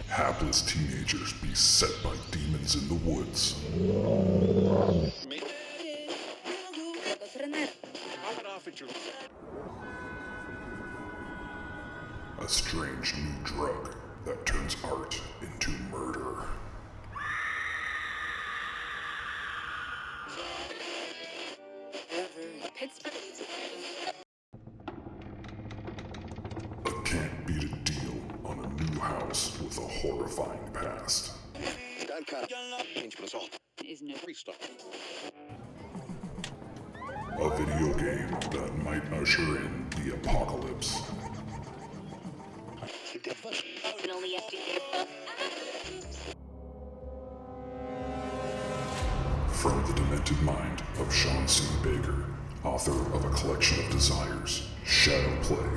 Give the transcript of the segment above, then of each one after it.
Hapless teenagers beset by demons in the woods. A strange new drug that turns art into murder. A can't beat a deal on a new house with a horrifying past. A video game that might usher in the apocalypse. From the demented mind of Sean C. Baker, author of A Collection of Desires, Shadow Play,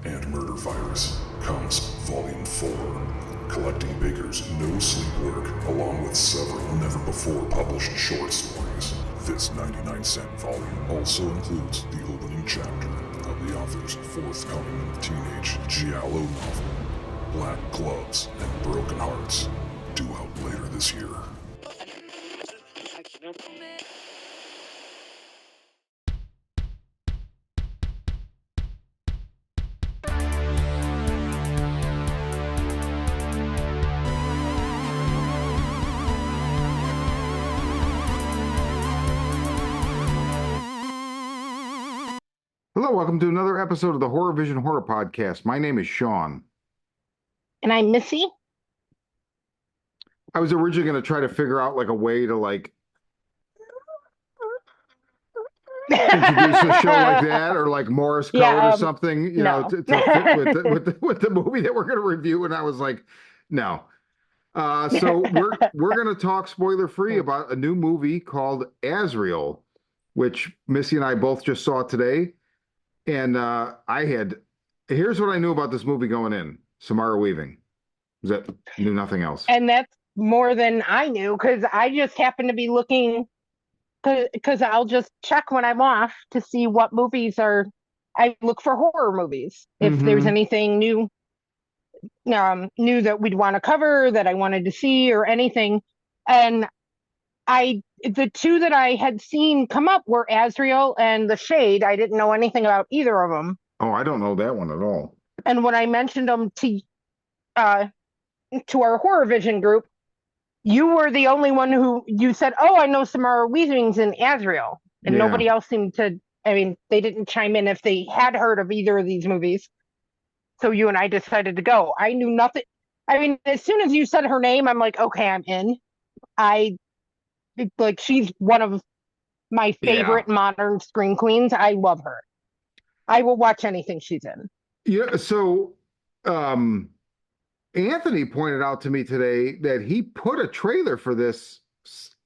and Murder Virus, comes Volume 4, collecting Baker's no sleep work along with several never-before-published short stories. This 99-cent volume also includes the opening chapter of the author's forthcoming teenage giallo novel, Black Gloves and Broken Hearts, due out later this year. Hello, welcome to another episode of the Horror Vision Horror Podcast. My name is Sean. And I'm Missy. I was originally going to try to figure out like a way to like introduce a show like that, or like Morse code or something, you know, to fit with the movie that we're going to review. And I was like, no. So we're going to talk spoiler free about a new movie called Azrael, which Missy and I both just saw today. And here's what I knew about this movie going in. Samara Weaving. Knew nothing else. And that's more than I knew, because I just happened to be looking, because I'll just check when I'm off to see what movies I look for horror movies. If there's anything new that we'd want to cover, that I wanted to see, or anything. And the two that I had seen come up were Azrael and The Shade. I didn't know anything about either of them. Oh, I don't know that one at all. And when I mentioned them to our Horror Vision group, you were the only one who you said, "Oh, I know Samara Weaving's in Azrael," and nobody else seemed to. I mean, they didn't chime in if they had heard of either of these movies. So you and I decided to go. I knew nothing. I mean, as soon as you said her name, I'm like, okay, I'm in. She's one of my favorite modern scream queens. I love her. I will watch anything she's in. Yeah. So, Anthony pointed out to me today that he put a trailer for this.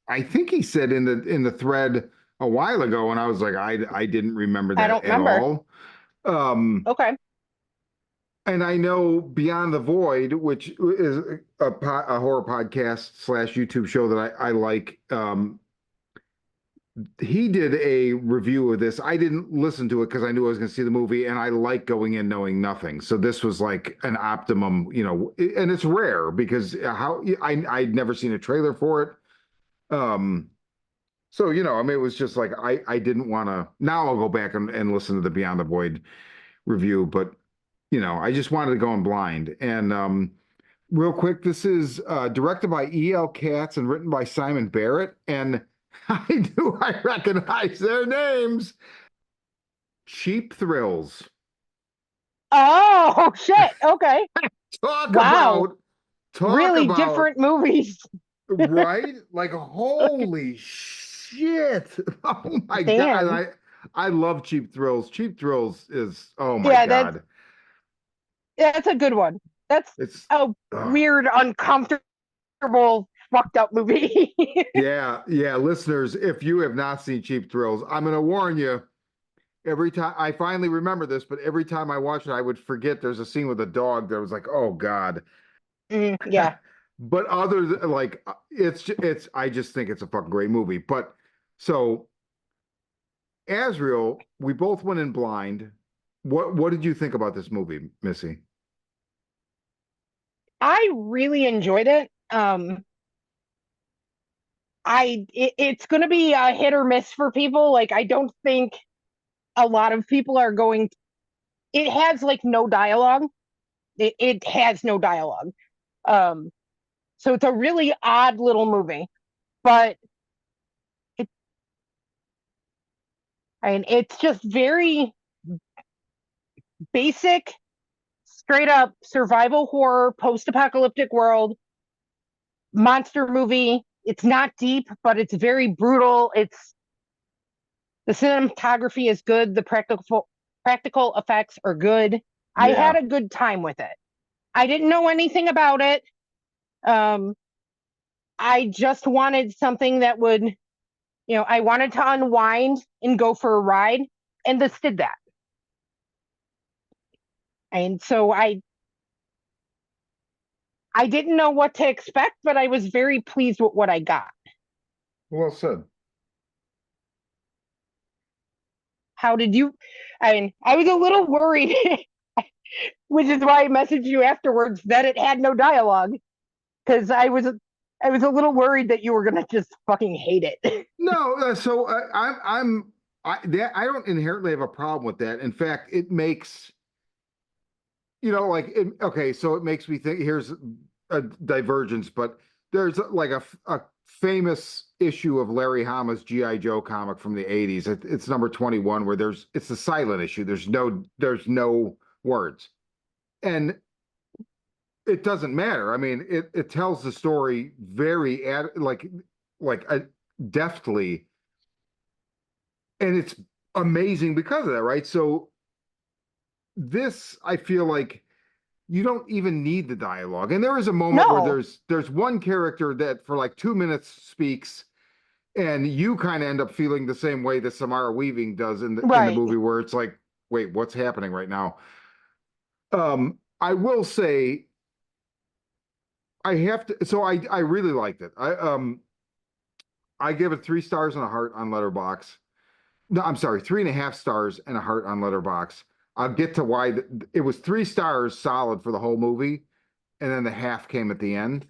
I think he said in the thread a while ago, and I was like, I didn't remember that at all. Okay. And I know Beyond the Void, which is a horror podcast / YouTube show that I like. He did a review of this. I didn't listen to it because I knew I was going to see the movie, and I like going in knowing nothing. So this was like an optimum, you know, and it's rare because I'd never seen a trailer for it. So, you know, I mean, it was just like I didn't want to. Now I'll go back and listen to the Beyond the Void review, but you know, I just wanted to go in blind. And real quick, this is directed by E.L. Katz and written by Simon Barrett. And I recognize their names. Cheap Thrills. Oh, shit. Okay. Talk about different movies. Right? Like, holy shit. Oh, my God. I love Cheap Thrills. Cheap Thrills is, oh, my God. That's a good one. It's a weird, uncomfortable, fucked up movie. Yeah, listeners, if you have not seen Cheap Thrills, I'm going to warn you. Every time I finally remember this, but every time I watch it, I would forget there's a scene with a dog that was like, oh God. Yeah. But other than like, I just think it's a fucking great movie. But so Azrael, we both went in blind. What did you think about this movie, Missy? I really enjoyed it. It's going to be a hit or miss for people. Like, I don't think a lot of people are going. It has like no dialogue. It has no dialogue. Um, so it's a really odd little movie, but it, I mean, it's just very basic, straight up survival horror, post apocalyptic world monster movie. It's not deep, but it's very brutal. It's the cinematography is good. The practical effects are good. I Yeah. had a good time with it. I didn't know anything about it. Um, I just wanted something that would, I wanted to unwind and go for a ride, and this did that. And so I didn't know what to expect, but I was very pleased with what I got. Well said. How did you? I mean, I was a little worried, which is why I messaged you afterwards that it had no dialogue because I was a little worried that you were gonna just fucking hate it. No, so I don't inherently have a problem with that. In fact, it makes okay, so it makes me think. Here's a divergence, but there's like a famous issue of Larry Hama's GI Joe comic from the '80s. It's number 21, where it's a silent issue. There's no words, and it doesn't matter. I mean, it tells the story very deftly, and it's amazing because of that, right? So this, I feel like you don't even need the dialogue. And there is a moment where No, there's one character that for like 2 minutes speaks, and you kind of end up feeling the same way that Samara Weaving does in the right. movie, where it's like, wait, what's happening right now? I will say I have to. So I really liked it. I give it 3 stars and a heart on Letterbox. No, I'm sorry, 3.5 stars and a heart on Letterbox. I'll get to why it was 3 stars solid for the whole movie, and then the half came at the end.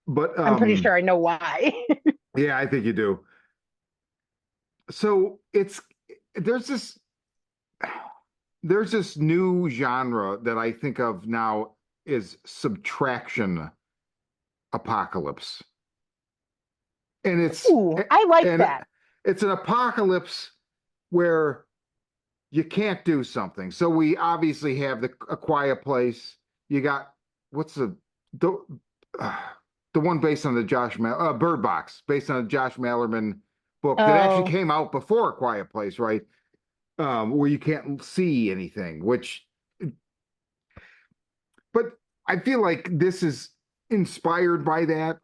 But I'm pretty sure I know why. yeah, I think you do. So there's this there's this new genre that I think of now is subtraction apocalypse. And Ooh, I like and that. it's an apocalypse where you can't do something. So we obviously have A Quiet Place. You got what's the uh, the one based on the Bird Box, based on a Josh Malerman book that actually Oh, came out before A Quiet Place, right? Where you can't see anything, but I feel like this is inspired by that.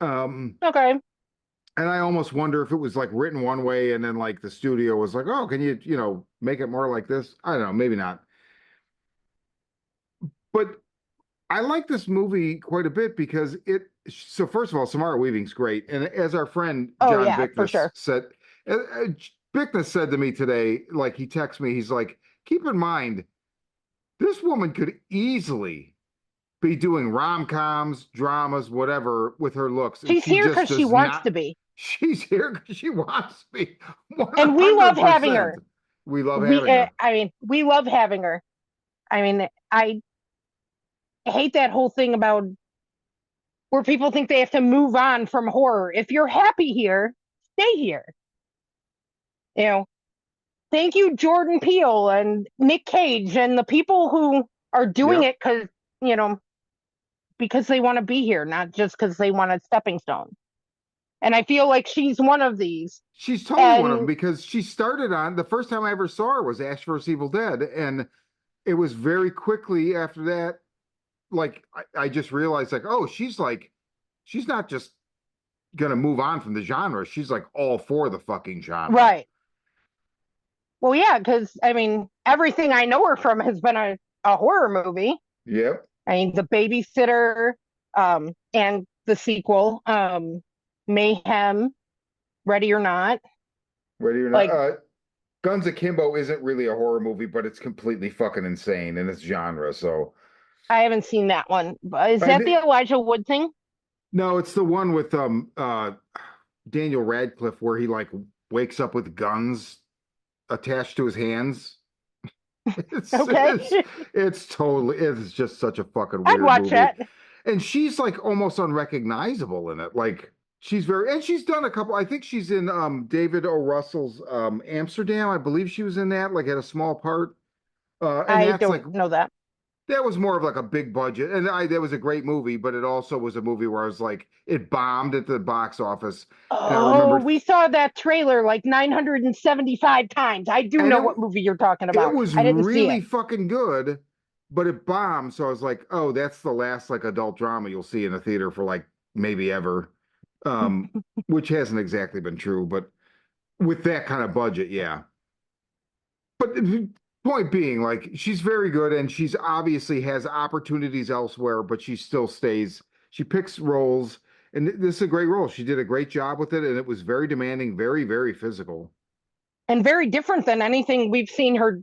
okay. And I almost wonder if it was like written one way and then like the studio was like, oh, can you make it more like this? I don't know, maybe not. But I like this movie quite a bit because so first of all, Samara Weaving's great. And as our friend Oh John yeah, for Bickness sure. said, Bickness said to me today, like he texted me, he's like, keep in mind, this woman could easily be doing rom-coms, dramas, whatever with her looks. And She's she here just because she does wants not. to be, She's here because she wants to be and we love having 100%. her. We love having her. I mean, we love having her. I mean, I hate that whole thing about where people think they have to move on from horror. If you're happy here, stay here. You know, thank you, Jordan Peele and Nick Cage and the people who are doing Yep. it you know, because they want to be here, not just because they want a stepping stone. And I feel like she's one of these. She's totally one of them And because she started on the first time I ever saw her was Ash vs. Evil Dead. And it was very quickly after that, like I just realized like, oh, she's not just gonna move on from the genre. She's like all for the fucking genre. right. Well, yeah, because I mean, everything I know her from has been a horror movie. Yep. I mean, The Babysitter, and the sequel, Mayhem, Ready or Not. Ready or not. Like, Guns Akimbo isn't really a horror movie, but it's completely fucking insane in its genre. So I haven't seen that one. Is that the Elijah Wood thing? No, it's the one with Daniel Radcliffe where he like wakes up with guns attached to his hands. It's Okay. it's just such a fucking I'd weird watch movie. that. And she's like almost unrecognizable in it. Like she's done a couple. I think she's in David O. Russell's Amsterdam. I believe she was in that, like had a small part. And I that's like don't know that. that was more of like a big budget. And that was a great movie, but it also was a movie where I was like, it bombed at the box office. And I Oh, remember we saw that trailer like 975 times. I do and know what movie you're talking it about. was I didn't see really it. fucking good, but it bombed. So I was like, oh, that's the last like adult drama you'll see in a theater for like maybe ever. Um, which hasn't exactly been true, but with that kind of budget, yeah. But the point being, like, she's very good and she's obviously has opportunities elsewhere, but she still stays, she picks roles, and this is a great role. She did a great job with it, and it was very demanding, very, very physical. And very different than anything we've seen her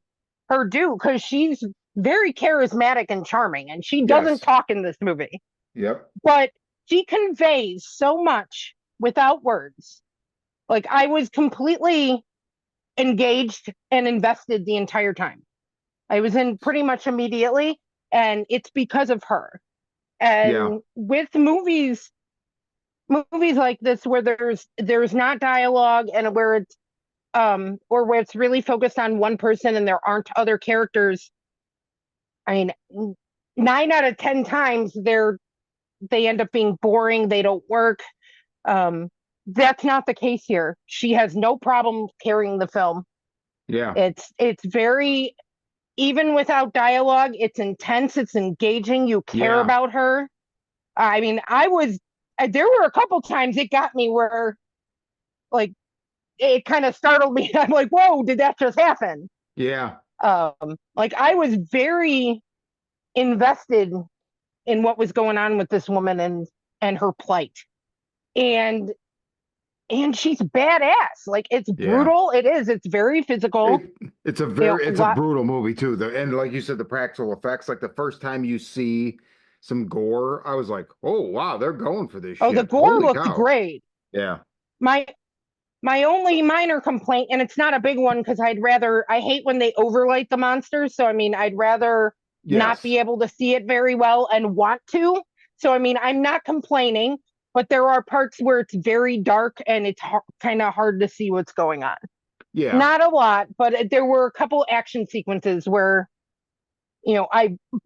do because she's very charismatic and charming and she doesn't Yes. talk in this movie. Yep. But she conveys so much without words. Like I was completely engaged and invested the entire time. I was in pretty much immediately, and it's because of her. Yeah. And with movies like this where there's not dialogue and where it's or where it's really focused on one person and there aren't other characters, I mean 9 out of 10 times they end up being boring, they don't work. um that's not the case here. She has no problem carrying the film. Yeah. It's very, even without dialogue, it's intense, it's engaging, you care Yeah. about her. I mean, there were a couple times it got me where like it kind of startled me. I'm like, whoa, did that just happen? Yeah. Like I was very invested in what was going on with this woman and her plight. And she's badass. Like it's Yeah. brutal. It is. It's very physical. It's a You know, very it's a brutal movie too. And like you said, the practical effects, like the first time you see some gore, I was like, oh wow, they're going for this oh, the shit. gore Holy looked cow. great. Yeah. My my only minor complaint, and it's not a big one because I hate when they overlight the monsters. So I mean, I'd rather not be Yes. able to see it very well and want to. So I mean, I'm not complaining, but there are parts where it's very dark and it's kind of hard to see what's going on. Yeah. Not a lot, but there were a couple action sequences where, you know,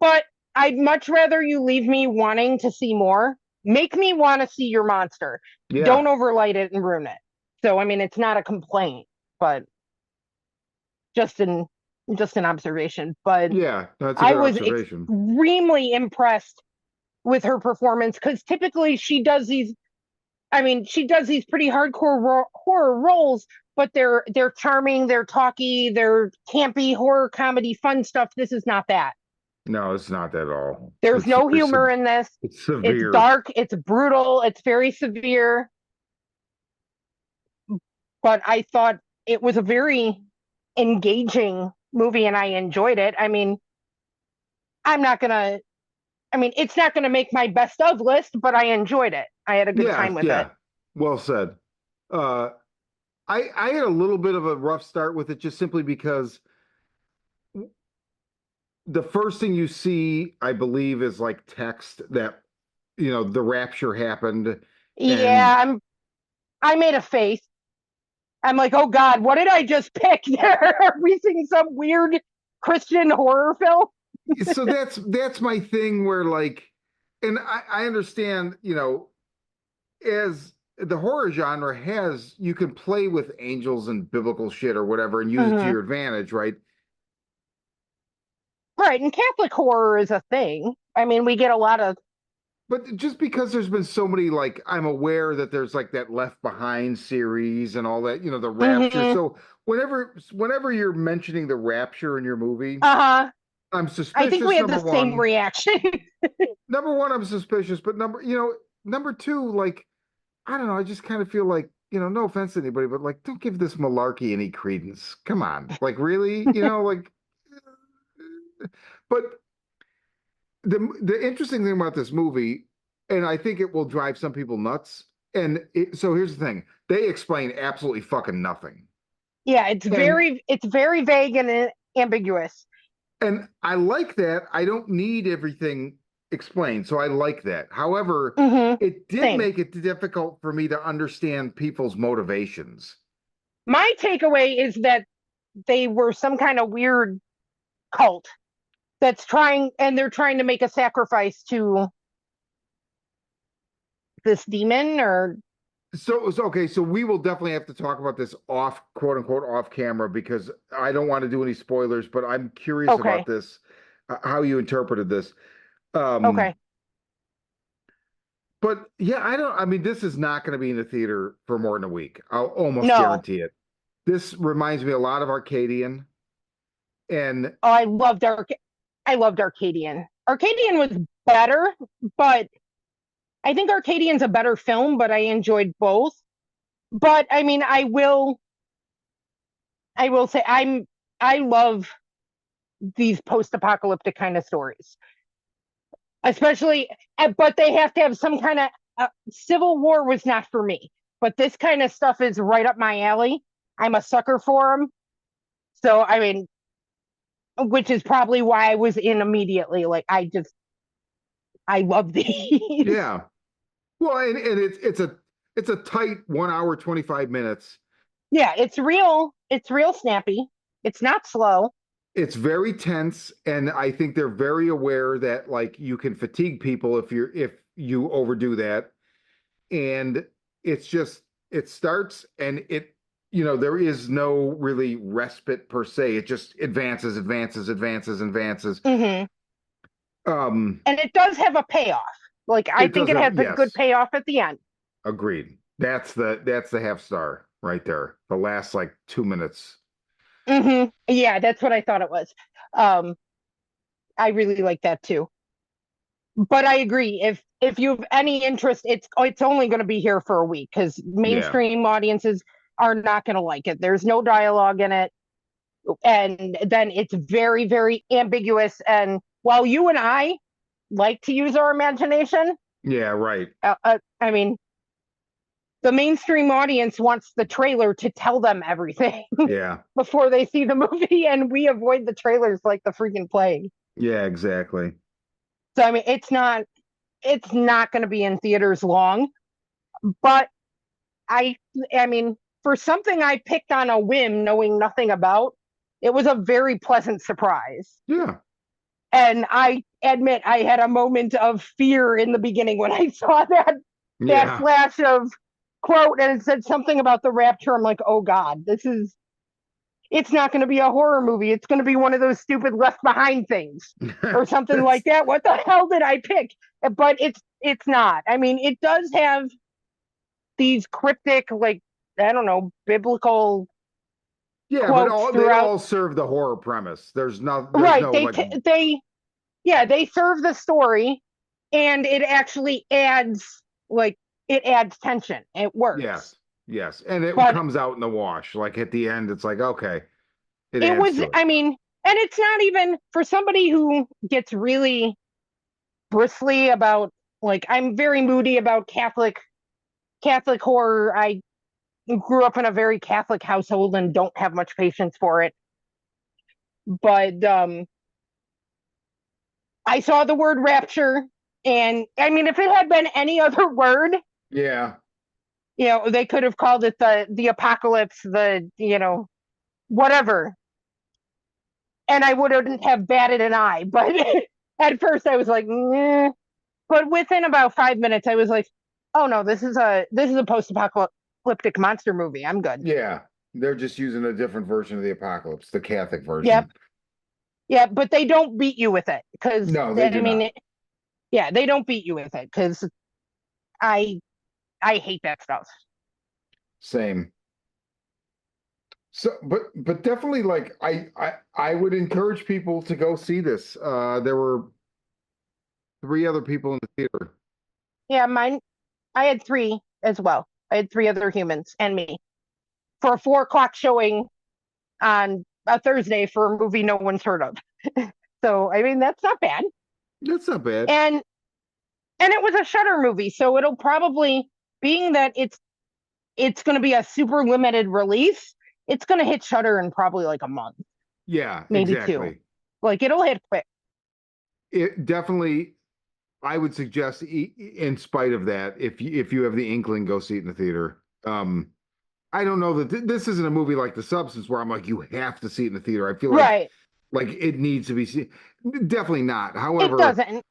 but I'd much rather you leave me wanting to see more. Make me want to see your monster. Yeah. Don't overlight it and ruin it. So, I mean, it's not a complaint, but just an just an observation. But Yeah. That's a I good was observation. extremely impressed with her performance because typically she does these. I mean, she does these pretty hardcore horror roles, but they're charming, they're talky, they're campy horror comedy fun stuff. This is not that. No, it's not that at all. There's no humor in this. It's It's severe. dark, it's brutal, it's very severe. But I thought it was a very engaging movie and I enjoyed it. I mean, I'm not gonna I mean, it's not gonna make my best of list, but I enjoyed it. I had a good Yeah, time with it. yeah. Well said. Uh I had a little bit of a rough start with it just simply because the first thing you see, I believe, is like text that the rapture happened. And Yeah, I made a face. I'm like, oh God, what did I just pick? Are we seeing some weird Christian horror film? so that's my thing where like, and I understand, as the horror genre has, you can play with angels and biblical shit or whatever and use it to Mm-hmm. your advantage, right? Right, and Catholic horror is a thing. I mean, we get a lot of. But just because there's been so many, like, I'm aware that there's like that Left Behind series and all that, the Rapture. Mm-hmm. So whenever you're mentioning the Rapture in your movie, Uh-huh. I'm I think we suspicious. had the same reaction. Number one, I'm suspicious. But number two, like, I don't know. I just kind of feel like, no offense to anybody, but like, don't give this malarkey any credence. Come on, like, really, like, but the interesting thing about this movie, and I think it will drive some people nuts. So here's the thing: they explain absolutely fucking nothing. Yeah, And it's very vague and ambiguous. and I like that. I don't need everything explained, so I like that. However, Mm-hmm. it did Same. make it difficult for me to understand people's motivations. My takeaway is that they were some kind of weird cult they're trying to make a sacrifice to this demon or Okay, so we will definitely have to talk about this off, quote unquote, off camera because I don't want to do any spoilers, but I'm curious about okay. this, how you interpreted this. Um, Okay. but yeah, I mean, this is not going to be in the theater for more than a week. I'll almost No. guarantee it. This reminds me a lot of Arcadian, and Oh, I loved Arcadian. Arcadian was better, but I think Arcadian's a better film, but I enjoyed both. But I mean, I will say I love these post-apocalyptic kind of stories. Especially but they have to have some kind of Civil War was not for me. But this kind of stuff is right up my alley. I'm a sucker for them. So I mean, which is probably why I was in immediately. Like I love these. yeah, well, and it's a tight 1 hour 25 minutes. Yeah, it's real snappy. It's not slow. It's very tense, and I think they're very aware that like you can fatigue people if you overdo that. And it's just it starts and there is no really respite per se. It just advances, advances, advances, advances. Mm-hmm. Um, And it does have a payoff. Like I it think does it have, has a good yes, payoff at the end. agreed. That's the half star right there. The last like 2 minutes. Mm-hmm. Yeah, that's what I thought it was. Um, I really like that too. But I agree. If you have any interest, it's only going to be here for a week because Yeah. mainstream audiences are not going to like it. There's no dialogue in it, and then it's very very ambiguous. And while you and I like to use our imagination, Yeah, right. I mean, the mainstream audience wants the trailer to tell them everything Yeah. before they see the movie, and we avoid the trailers like the freaking plague. Yeah, exactly. So I mean, it's not going to be in theaters long, but I I mean, for something I picked on a whim, knowing nothing about, it was a very pleasant surprise. Yeah. And I admit I had a moment of fear in the beginning when I saw that Yeah. flash of quote and it said something about the rapture. I'm like, oh God, it's not going to be a horror movie. It's going to be one of those stupid Left Behind things or something like That's that. What the hell did I pick? But it's not. I mean, it does have these cryptic, like I don't know, biblical yeah, but quotes all they throughout. all serve the horror premise. There's Right? no like They serve the story, and it actually adds like it adds tension. It yes, works. yes, and it But comes out in the wash. Like at the end, it's like okay, it it adds was. to it. I mean, and it's not even for somebody who gets really bristly about like I'm very moody about Catholic horror. I grew up in a very Catholic household and don't have much patience for it. But I saw the word rapture, and I mean, if it had been any other word, Yeah, they could have called it the apocalypse, whatever, and I wouldn't have batted an eye. But at first, I was like, nah. But within about 5 minutes, I was like, oh no, this is a post-apocalyptic monster movie. I'm good. yeah. They're just using a different version of the apocalypse, the Catholic Yep. version. Yeah, but they don't beat you with it because No, they I do mean, not. yeah, they don't beat you with it because I I hate that stuff. Same. So, but definitely, like I would encourage people to go see this. There were three other people in the theater. Yeah, mine. I had three as well. I had three other humans and me for a 4 o'clock showing on a Thursday for a movie no one's heard of. So I mean, that's not bad. That's not bad. And it was a Shudder movie, so it'll probably, being that it's going to be a super limited release, it's going to hit Shudder in probably like a month. Yeah, maybe exactly. 2. Like it'll hit quick. It definitely, I would suggest, in spite of that, if you have the inkling, go see it in the theater. I don't know that this isn't a movie like The Substance where I'm like, you have to see it in the theater. I feel Right. like it needs to be seen. Definitely not. It However, doesn't.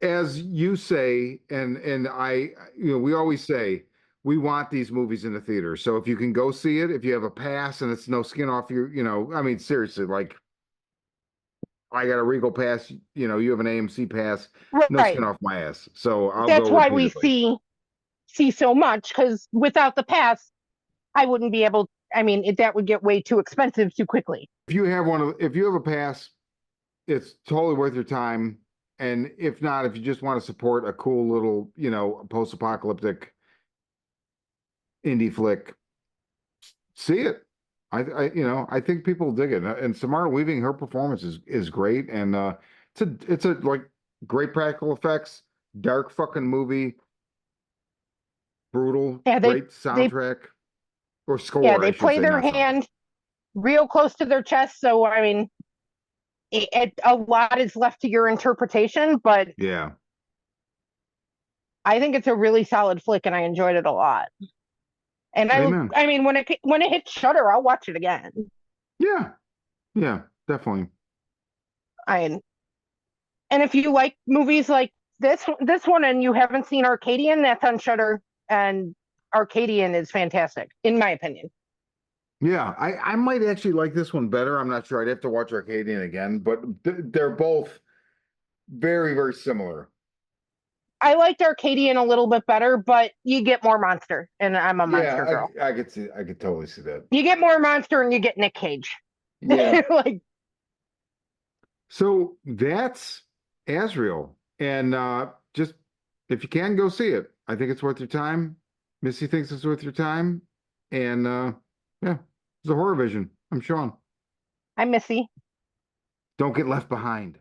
as you say, and I, we always say we want these movies in the theater. So if you can go see it, if you have a pass and it's no skin off your, I mean, seriously, like I got a Regal pass, you have an AMC pass, no skin Right. off my ass. So I'll That's go why we repeatedly. see so much, because without the pass, I wouldn't be able. I mean, that would get way too expensive too quickly. If you have a pass, it's totally worth your time. And if not, if you just want to support a cool little, post-apocalyptic indie flick, see it. I think people dig it. And Samara Weaving, her performance is great. And it's a like great practical effects, dark fucking movie, brutal, Yeah, great they soundtrack or score, I they should play say, their not soundtrack. hand real close to their chest. So I mean, a lot is left to your interpretation, but Yeah. I think it's a really solid flick, and I enjoyed it a lot. And Amen. I mean, when it hits Shudder, I'll watch it again. Yeah. Yeah, definitely. I And if you like movies like this one, and you haven't seen Arcadian, that's on Shudder, and Arcadian is fantastic, in my opinion. Yeah, I might actually like this one better. I'm not sure. I'd have to watch Arcadian again, but they're both very, very similar. I liked Arcadian a little bit better, but you get more monster, and I'm a monster Yeah, girl. I could totally see that. You get more monster, and you get Nick Cage. Yeah. Like, So that's Azrael. And just if you can go see it, I think it's worth your time. Missy thinks it's worth your time. And yeah, it's a horror vision. I'm Sean. I'm Missy. Don't get left behind.